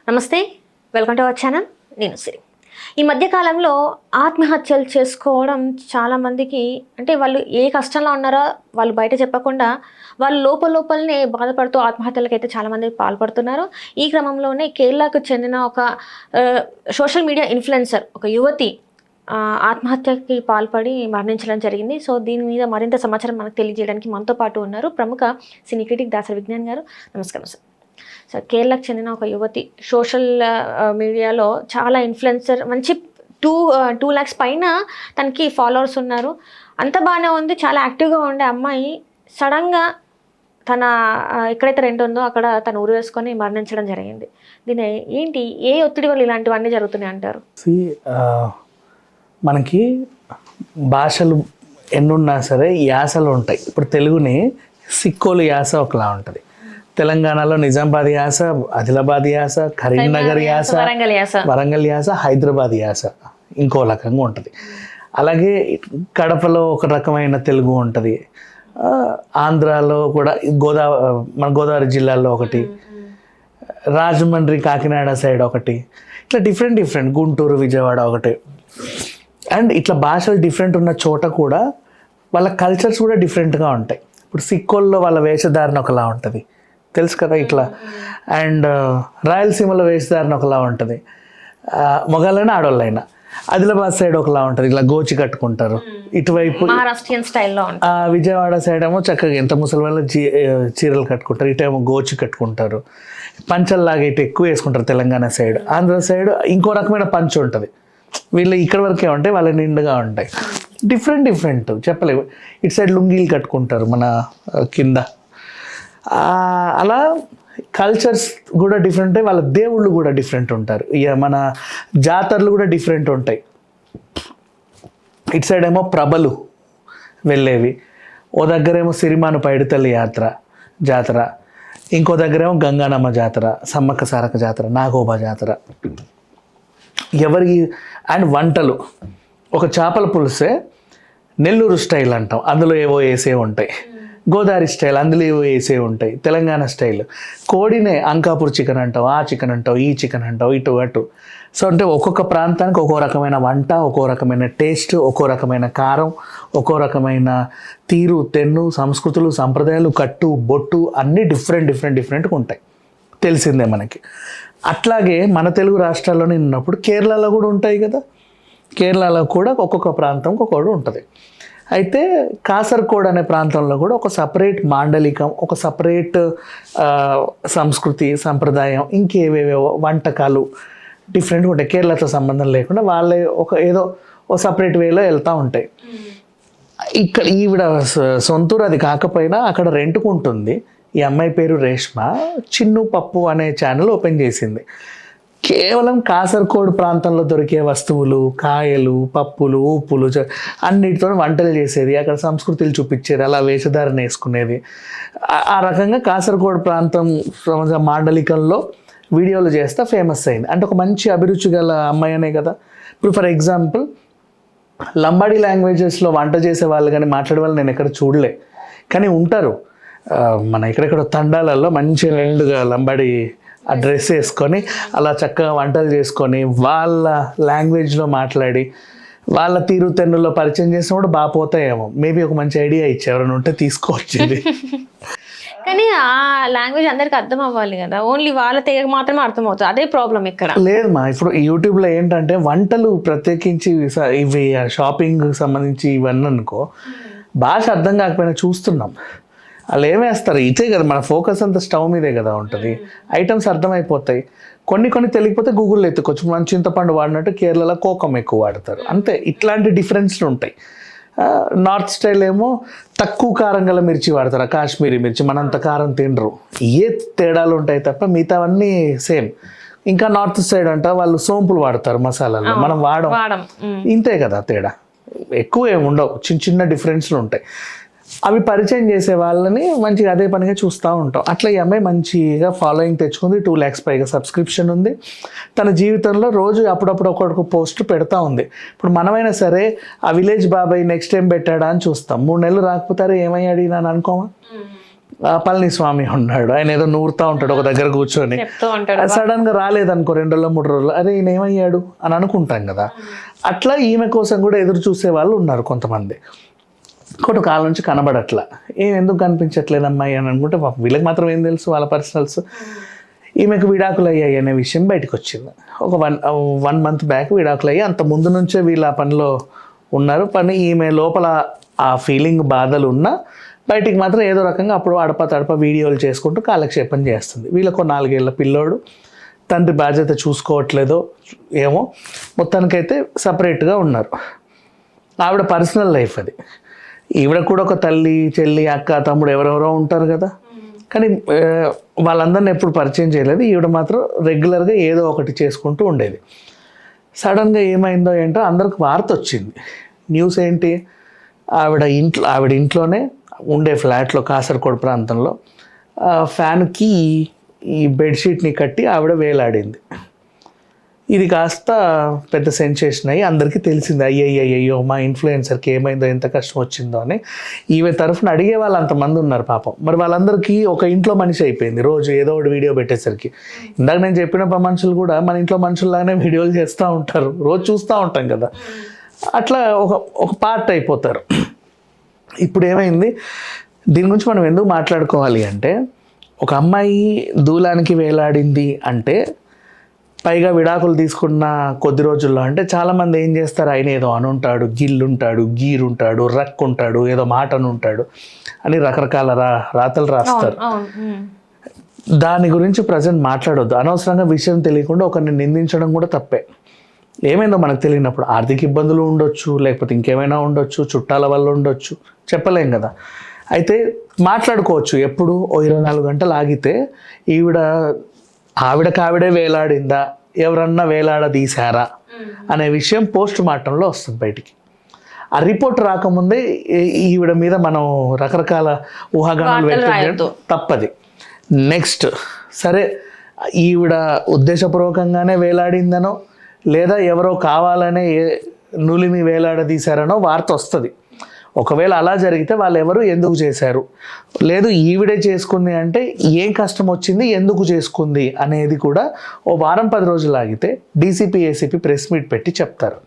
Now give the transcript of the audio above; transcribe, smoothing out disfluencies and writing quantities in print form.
నమస్తే, welcome to our channel. నేను సిరి. ఈ మధ్యకాలంలో ఆత్మహత్యలు చేసుకోవడం చాలామందికి, అంటే వాళ్ళు ఏ కష్టంలో ఉన్నారో వాళ్ళు బయట చెప్పకుండా వాళ్ళు లోపలనే బాధపడుతూ ఆత్మహత్యలకు అయితే చాలామంది పాల్పడుతున్నారు. ఈ క్రమంలోనే కేరళకు చెందిన ఒక సోషల్ మీడియా ఇన్ఫ్లుయెన్సర్, ఒక యువతి ఆత్మహత్యకి పాల్పడి మరణించడం జరిగింది. సో దీని మీద మరింత సమాచారం మనకు తెలియజేయడానికి మనతో పాటు ఉన్నారు ప్రముఖ సినీ క్రిటిక్ దాసరి విజ్ఞాన్ గారు. నమస్కారం సార్. సో కేరళకు చెందిన ఒక యువతి సోషల్ మీడియాలో చాలా ఇన్ఫ్లుయెన్సర్, మంచి 2 lakhs పైన తనకి ఫాలోవర్స్ ఉన్నారు. అంత బాగానే ఉంది, చాలా యాక్టివ్గా ఉండే అమ్మాయి సడన్గా తన ఎక్కడైతే రెంట్ ఉందో అక్కడ తను ఊరు వేసుకొని మరణించడం జరిగింది. దీని ఏంటి, ఏ ఒత్తిడి వల్ల ఇలాంటివన్నీ జరుగుతున్నాయి అంటారు? మనకి భాషలు ఎన్నున్నా సరే యాసలు ఉంటాయి. ఇప్పుడు తెలుగుని సిక్కోలు యాస ఒకలా ఉంటుంది, తెలంగాణలో నిజామాబాద్ యాస, ఆదిలాబాద్ యాస, కరీంనగర్ యాస, వరంగల్ యాస, హైదరాబాద్ యాస ఇంకో రకంగా ఉంటుంది. అలాగే కడపలో ఒక రకమైన తెలుగు ఉంటుంది, ఆంధ్రాలో కూడా మన గోదావరి జిల్లాలో ఒకటి, రాజమండ్రి కాకినాడ సైడ్ ఒకటి, ఇట్లా డిఫరెంట్ గుంటూరు విజయవాడ ఒకటి. అండ్ ఇట్లా భాషలు డిఫరెంట్ ఉన్న చోట కూడా వాళ్ళ కల్చర్స్ కూడా డిఫరెంట్గా ఉంటాయి. ఇప్పుడు సిక్కోల్లో వాళ్ళ వేషధారణ ఒకలా ఉంటుంది, తెలుసు కదా ఇట్లా. అండ్ రాయలసీమలో వేషధారణ ఒకలా ఉంటుంది, మొగాళ్ళైనా ఆడవాళ్ళైనా. ఆదిలాబాద్ సైడ్ ఒకలా ఉంటుంది, ఇట్లా గోచి కట్టుకుంటారు. ఇటువైపు మహారాష్ట్రియన్ స్టైల్లో, విజయవాడ సైడ్ ఏమో చక్కగా ఎంత ముసలి వాళ్ళు చీరలు కట్టుకుంటారు, ఇటేమో గోచి కట్టుకుంటారు, పంచల్లాగా ఇటు ఎక్కువ వేసుకుంటారు. తెలంగాణ సైడ్, ఆంధ్ర సైడ్ ఇంకో రకమైన పంచ ఉంటుంది. వీళ్ళు ఇక్కడ వరకే ఉంటాయి, వాళ్ళ నిండుగా ఉంటాయి. డిఫరెంట్ చెప్పలేవు. ఇటు సైడ్ లుంగీలు కట్టుకుంటారు మన కింద. అలా కల్చర్స్ కూడా డిఫరెంట్ ఉంటాయి, వాళ్ళ దేవుళ్ళు కూడా డిఫరెంట్ ఉంటారు. ఇక మన జాతరలు కూడా డిఫరెంట్ ఉంటాయి. ఇటు సైడ్ ఏమో ప్రభలు వెళ్ళేవి, ఓ దగ్గరేమో సిరిమాను పైడితల్లి జాతర, ఇంకో దగ్గరేమో గంగానమ్మ జాతర, సమ్మక్క సారక్క జాతర, నాగోబా జాతర. ఎవరికి అండ్ వంటలు, ఒక చేపల పులుసే నెల్లూరు స్టైల్ అంటాం, అందులో ఏవో వేసే ఉంటాయి. గోదావరి స్టైల్, అందులో ఏవో వేసే ఉంటాయి. తెలంగాణ స్టైల్ కోడినే అంకాపూర్ చికెన్ అంటావు, ఆ చికెన్ అంటావు, ఈ చికెన్ అంటావు, ఇటు అటు. సో అంటే ఒక్కొక్క ప్రాంతానికి ఒక్కో రకమైన వంట, ఒక్కో రకమైన టేస్ట్, ఒక్కో రకమైన కారం, ఒక్కో రకమైన తీరు తెన్ను, సంస్కృతులు, సంప్రదాయాలు, కట్టు బొట్టు అన్నీ డిఫరెంట్గా ఉంటాయి, తెలిసిందే మనకి. అట్లాగే మన తెలుగు రాష్ట్రాల్లోనే ఉన్నప్పుడు కేరళలో కూడా ఉంటాయి కదా. కేరళలో కూడా ఒక్కొక్క ప్రాంతంకి ఒక్కొక్కటి ఉంటుంది. అయితే కాసర్గోడ్ అనే ప్రాంతంలో కూడా ఒక సపరేట్ మాండలికం, ఒక సపరేట్ సంస్కృతి సంప్రదాయం, ఇంకేవేవో వంటకాలు డిఫరెంట్గా ఉంటాయి. కేరళతో సంబంధం లేకుండా వాళ్ళే ఏదో సపరేట్ వేలో వెళ్తూ ఉంటాయి. ఇక్కడ ఈవిడ సొంతూరు అది కాకపోయినా అక్కడ రెంట్కుంటుంది. ఈ అమ్మాయి పేరు రేష్మ. చిన్ను పప్పు అనే ఛానల్ ఓపెన్ చేసింది. కేవలం కాసర్గోడ్ ప్రాంతంలో దొరికే వస్తువులు, కాయలు, పప్పులు, ఉప్పులు అన్నిటితో వంటలు చేసేది, అక్కడ సంస్కృతులు చూపించేది, అలా వేషధారణ వేసుకునేది. ఆ రకంగా కాసర్గోడ్ ప్రాంతం మాండలికంలో వీడియోలు చేస్తే ఫేమస్ అయింది. అంటే ఒక మంచి అభిరుచి గల అమ్మాయి అనే కదా. ఇప్పుడు ఫర్ ఎగ్జాంపుల్ లంబాడీ లాంగ్వేజెస్లో వంట చేసే వాళ్ళు కానీ మాట్లాడే వాళ్ళు నేను ఎక్కడ చూడలే, కానీ ఉంటారు. మన ఎక్కడెక్కడో తండాలలో మంచి నిండుగా లంబాడీ ఆ డ్రెస్ వేసుకొని అలా చక్కగా వంటలు చేసుకొని వాళ్ళ లాంగ్వేజ్లో మాట్లాడి వాళ్ళ తీరు తెన్నుల్లో పరిచయం చేసినా కూడా బాగా పోతాయేమో. మేబీ ఒక మంచి ఐడియా ఇచ్చి ఎవరైనా ఉంటే తీసుకోవచ్చింది. కానీ ఆ లాంగ్వేజ్ అందరికి అర్థం అవ్వాలి కదా, ఓన్లీ వాళ్ళ తెగ మాత్రమే అర్థమవుతుంది. అదే ప్రాబ్లం ఇక్కడ. లేదమ్మా, ఇప్పుడు యూట్యూబ్లో ఏంటంటే వంటలు ప్రత్యేకించి ఇవి షాపింగ్ సంబంధించి ఇవన్నీ అనుకో, భాష అర్థం కాకపోయినా చూస్తున్నాం. వాళ్ళు ఏమేస్తారు, ఇదే కదా మన ఫోకస్ అంతా స్టవ్ మీదే కదా ఉంటుంది. ఐటమ్స్ అర్థమైపోతాయి. కొన్ని తెలియకపోతే గూగుల్లో ఎత్తుకోవచ్చు. మన చింతపండు వాడినట్టు కేరళలో కోకం ఎక్కువ వాడతారు, అంతే. ఇట్లాంటి డిఫరెన్స్లు ఉంటాయి. నార్త్ స్టైల్ ఏమో తక్కువ కారం గల మిర్చి వాడతారు, కాశ్మీరీ మిర్చి, మనంత కారం తినరు. ఏ తేడాలు ఉంటాయి తప్ప మిగతావన్నీ సేమ్. ఇంకా నార్త్ సైడ్ అంట వాళ్ళు సోంపులు వాడతారు మసాలాలు, మనం వాడం. ఇంతే కదా తేడా, ఎక్కువ ఏమి ఉండవు, చిన్న డిఫరెన్స్లు ఉంటాయి. అవి పరిచయం చేసే వాళ్ళని మంచిగా అదే పనిగా చూస్తూ ఉంటాం. అట్లా ఈ అమ్మాయి మంచిగా ఫాలోయింగ్ తెచ్చుకుంది. 2 lakhs పైగా సబ్స్క్రిప్షన్ ఉంది. తన జీవితంలో రోజు అప్పుడప్పుడు ఒక్కొక్క పోస్ట్ పెడతా ఉంది. ఇప్పుడు మనమైనా సరే ఆ విలేజ్ బాబాయ్ నెక్స్ట్ టైం పెట్టాడా అని చూస్తాం. 3 నెలలు రాకపోతారే ఏమయ్యాడు అని అనుకోమా. పళనిస్వామి ఉన్నాడు, ఆయన ఏదో నూరుతా ఉంటాడు ఒక దగ్గర కూర్చొని. చెప్తూ ఉంటాడు. సడన్గా రాలేదనుకో 2 రోజులు 3 రోజులు, అరే ఈయన ఏమయ్యాడు అని అనుకుంటాం కదా. అట్లా ఈమె కోసం కూడా ఎదురు చూసే వాళ్ళు ఉన్నారు కొంతమంది. కొన్ని కాలం నుంచి కనబడట్లా, ఎందుకు కనిపించట్లేదు అమ్మాయి అని అనుకుంటే పాపం వీళ్ళకి మాత్రం ఏం తెలుసు వాళ్ళ పర్సనల్స్. ఈమెకు విడాకులు అయ్యాయి అనే విషయం బయటకు వచ్చింది. ఒక 1 month బ్యాక్ విడాకులు అయ్యి, అంత ముందు నుంచే వీళ్ళు ఆ పనిలో ఉన్నారు. ఈమె లోపల ఆ ఫీలింగ్ బాధలు ఉన్నా బయటికి మాత్రం ఏదో రకంగా అప్పుడు అడప వీడియోలు చేసుకుంటూ కాలక్షేపం చేస్తుంది. వీళ్ళకు 4 ఏళ్ల పిల్లోడు, తండ్రి బాధ్యత చూసుకోవట్లేదో ఏమో, మొత్తానికైతే సపరేట్గా ఉన్నారు. ఆవిడ పర్సనల్ లైఫ్ అది. ఈవిడ కూడా ఒక తల్లి, చెల్లి, అక్క, తమ్ముడు ఎవరెవరో ఉంటారు కదా. కానీ వాళ్ళందరిని ఎప్పుడు పరిచయం చేయలేదు. ఈవిడ మాత్రం రెగ్యులర్గా ఏదో ఒకటి చేసుకుంటూ ఉండేది. సడన్గా ఏమైందో ఏంటో అందరికి వార్త వచ్చింది. న్యూస్ ఏంటి, ఆవిడ ఇంట్లోనే ఉండే ఫ్లాట్లో కాసర్గోడ్ ప్రాంతంలో ఫ్యాన్కి ఈ బెడ్షీట్ని కట్టి ఆవిడ వేలాడింది. ఇది కాస్త పెద్ద సెన్సేషన్ అయ్యి అందరికీ తెలిసింది. అయ్యో మా ఇన్ఫ్లుయెన్సర్కి ఏమైందో, ఎంత కష్టం వచ్చిందో అని. ఈమె తరఫున అడిగే వాళ్ళు అంతమంది ఉన్నారు పాపం. మరి వాళ్ళందరికీ ఒక ఇంట్లో మనిషి అయిపోయింది. రోజు ఏదో ఒకటి వీడియో పెట్టేసరికి, ఇందాక నేను చెప్పిన మనుషులు కూడా మన ఇంట్లో మనుషుల్లాగానే వీడియోలు చేస్తూ ఉంటారు, రోజు చూస్తూ ఉంటాం కదా. అట్లా ఒక పార్ట్ అయిపోతారు. ఇప్పుడు ఏమైంది, దీని గురించి మనం ఎందుకు మాట్లాడుకోవాలి అంటే, ఒక అమ్మాయి దూలానికి వేలాడింది అంటే, పైగా విడాకులు తీసుకున్న కొద్ది రోజుల్లో అంటే చాలామంది ఏం చేస్తారు, ఆయన ఏదో అనుంటాడు, గిల్లుంటాడు, గీరుంటాడు, రక్కుంటాడు, ఏదో మాట అనుంటాడు అని రకరకాల రాతలు రాస్తారు. దాని గురించి ప్రజెంట్ మాట్లాడొద్దు. అనవసరంగా విషయం తెలియకుండా ఒకరిని నిందించడం కూడా తప్పే. ఏమైందో మనకు తెలియనప్పుడు ఆర్థిక ఇబ్బందులు ఉండొచ్చు, లేకపోతే ఇంకేమైనా ఉండొచ్చు, చుట్టాల వల్ల ఉండొచ్చు, చెప్పలేం కదా. అయితే మాట్లాడుకోవచ్చు. ఎప్పుడు 24 గంటలు ఆగితే ఆవిడకావిడే వేలాడిందా, ఎవరన్నా వేలాడదీశారా అనే విషయం పోస్ట్ మార్టంలో వస్తుంది బయటికి. ఆ రిపోర్ట్ రాకముందే ఈవిడ మీద మనం రకరకాల ఊహాగానాలు వ్యక్తం తప్పది. నెక్స్ట్ సరే, ఈవిడ ఉద్దేశపూర్వకంగానే వేలాడిందనో, లేదా ఎవరో కావాలనే నులిమి వేలాడదీశారనో వార్త వస్తుంది. ఒకవేళ అలా జరిగితే వాళ్ళు ఎవరు, ఎందుకు చేశారు, లేదు ఈవిడే చేసుకుంది అంటే ఏం కష్టం వచ్చింది, ఎందుకు చేసుకుంది అనేది కూడా ఓ వారం 10 రోజులు ఆగితే డీసీపీ, ఏసీపీ ప్రెస్ మీట్ పెట్టి చెప్తారు.